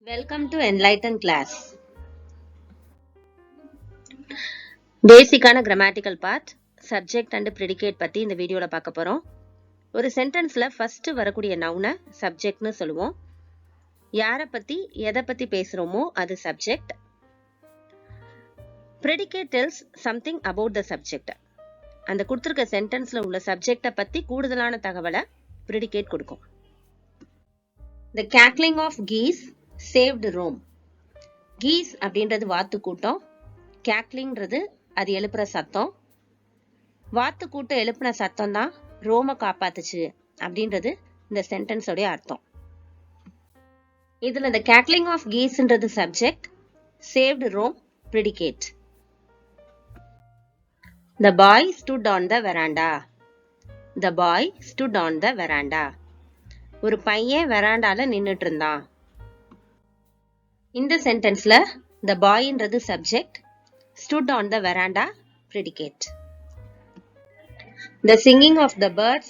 Welcome to enlighten class. பேசிக்கான grammatical part subject and predicate பத்தி இந்த வீடியோல பார்க்க போறோம். ஒரு சென்டென்ஸ்ல ஃபர்ஸ்ட் வரக்கூடிய நவுனை சப்ஜெக்ட்னு சொல்லுவோம். யாரை பத்தி எதை பத்தி பேசுறோமோ அது subject. Predicate tells something about the subject. அந்த கொடுத்திருக்க சென்டென்ஸ்ல உள்ள சப்ஜெக்ட பத்தி கூடுதலான தகவலை predicate கொடுக்கும். The cackling of geese saved Rome. Geese அப்படின்றது வாத்து கூட்டம், cackling-ன்றது அது எழுப்புற சத்தம். வாத்து கூட்டம் எழுப்புன சத்தம் தான் ரோம காப்பாத்துச்சு அப்படின்றது இந்த சென்டென்ஸோட அர்த்தம். இதுல the cackling of geese-ன்றது subject, saved Rome predicate. The boy stood on the veranda. The boy stood on the veranda. ஒரு பையன் வெராண்டால நின்னுட்டு இருந்தான். இந்த சென்டென்ஸ்ல the boy-ன்றது subject, stood on the veranda predicate. The singing of the birds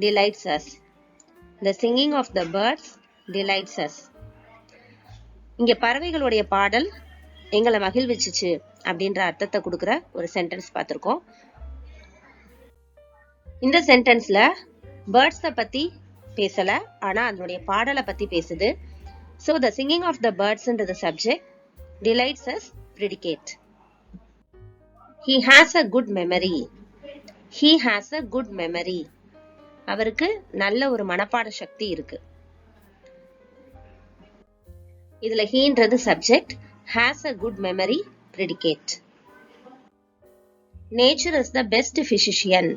delights us. The singing of the birds delights us. இங்க பறவைகளுடைய பாடல் எங்களை மகிழ்விச்சுச்சு அப்படின்ற அர்த்தத்தை கொடுக்கிற ஒரு சென்டென்ஸ் பார்த்திருக்கோம். இந்த சென்டென்ஸ்ல பேர்ட்ஸை பத்தி பேசல, ஆனா அதனுடைய பாடலை பத்தி பேசுது. So the singing of the birds into the subject, delights us predicate. He has a good memory. He has a good memory. அவருக்கு நல்ல ஒரு மனப்பாட சக்தி இருக்கு. இதுல heன்றது subject, has a good memory predicate. Nature is the best physician.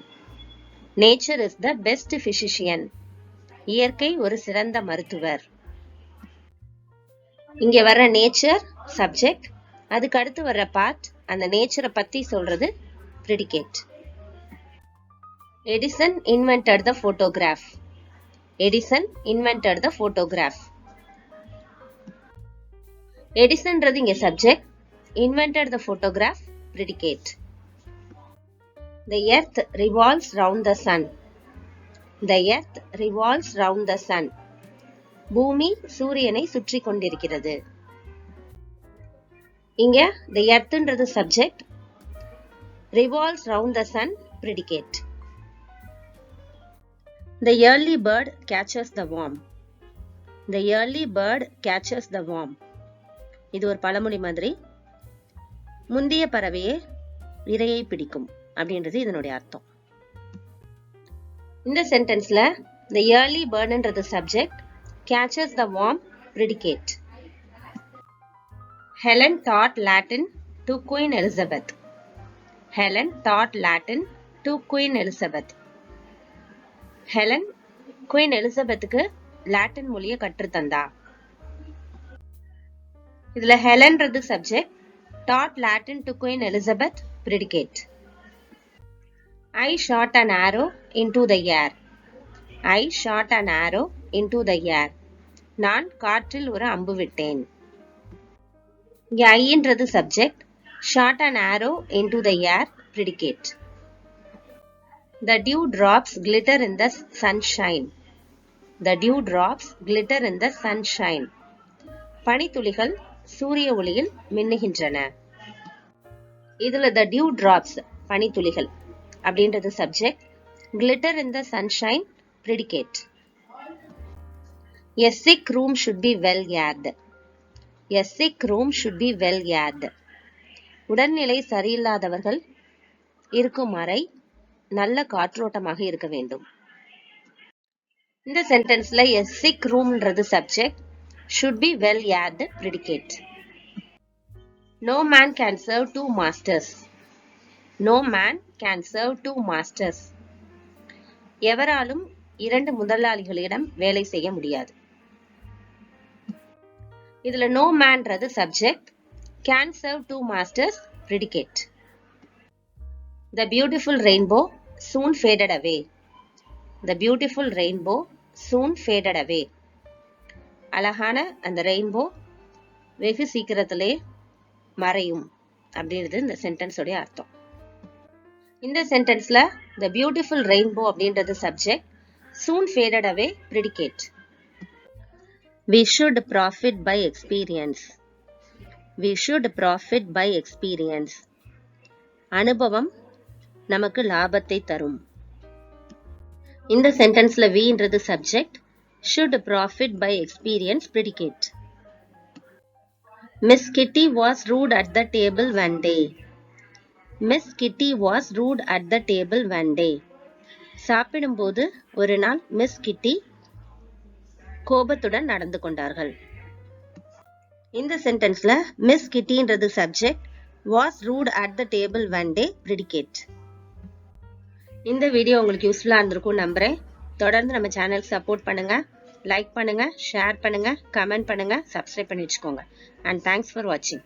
Nature is the best physician. இயற்கை ஒரு சிறந்த மருத்துவர். இங்க வர்ற நேச்சர் சப்ஜெக்ட், அதுக்கு அடுத்து வர்ற பார்ட் அந்த நேச்சரை பத்தி சொல்றது predicate. Edison invented the photograph. Edison invented the photograph. Edisonன்றது இங்க subject, invented the photograph predicate. The earth revolves round the sun. The earth revolves round the sun. பூமி சூரியனை சுற்றி கொண்டிருக்கிறது. இங்க the earthன்றது subject, revolves round the sun predicate. The early bird catches the worm. The early bird catches the worm. இது ஒரு பழமொழி மாதிரி. முந்திய பறவையே இரையை பிடிக்கும் அப்படின்றது இதனுடைய அர்த்தம். இந்த சென்டென்ஸ்ல the early birdன்றது subject, catches the worm predicate. Helen taught Latin to Queen Elizabeth. Helen taught Latin to Queen Elizabeth. Helen Queen Elizabethக்கு லாட்டின் மொழியை கற்றுத்தந்தா. இதுல ஹெலன்றது subject, taught Latin to Queen Elizabeth predicate. I shot an arrow into the air. I shot an arrow into the air. நான் காற்றில் ஒரு அம்பு விட்டேன். இங்க ஐன்றது subject, shot an arrow into the air predicate. The dew drops glitter in the sunshine. The dew drops glitter in the sunshine. பனித்துளிகள் சூரிய ஒளியில் மின்னுகின்றன. இதுல the dew drops பனித்துளிகள் அப்படின்றது subject, glitter in the sunshine predicate. A sick room should be well aired. A sick room should be well aired. உடல்நிலை சரியில்லாதவர்கள் இருக்கும் அறை நல்ல காற்றோட்டமாக இருக்க வேண்டும். இந்த சென்டென்ஸ்ல a sick roomன்றது subject, should be well aired predicate. No man can serve two masters. No man can serve two masters. எவராலும் இரண்டு முதலாளிகளிடம் வேலை செய்ய முடியாது. இதுல no manன்றது subject, can serve two masters predicate. The beautiful rainbow soon faded away. The beautiful rainbow soon faded away. அழகான அந்த rainbow வெகு சீக்கிரத்திலே மறையும் அப்படின்றது இந்த சென்டென்ஸோட அர்த்தம். இந்த சென்டென்ஸ்ல the beautiful rainbow அப்படின்றது subject, soon faded away predicate. We should profit by experience. We should profit by experience. அனுபவம் நமக்கு லாபத்தை தரும். இந்த சென்டென்ஸ்ல weன்றது subject, should profit by experience predicate. Miss Kitty was rude at the table one day. Miss Kitty was rude at the table one day. சாப்பிடும்போது ஒரு நாள் miss கிட்டி கோபத்துடன் நடந்து கொண்டார்கள். இந்த சென்டென்ஸ்ல மிஸ் கிட்டின்றது subject, was rude at the table one day predicate. இந்த வீடியோ உங்களுக்கு யூஸ்ஃபுல்லா இருந்திருக்கும் நம்புறேன். தொடர்ந்து நம்ம சேனலுக்கு சப்போர்ட் பண்ணுங்க, லைக் பண்ணுங்க, ஷேர் பண்ணுங்க, கமெண்ட் பண்ணுங்க, சப்ஸ்கிரைப் பண்ணி வச்சுக்கோங்க. And thanks for watching.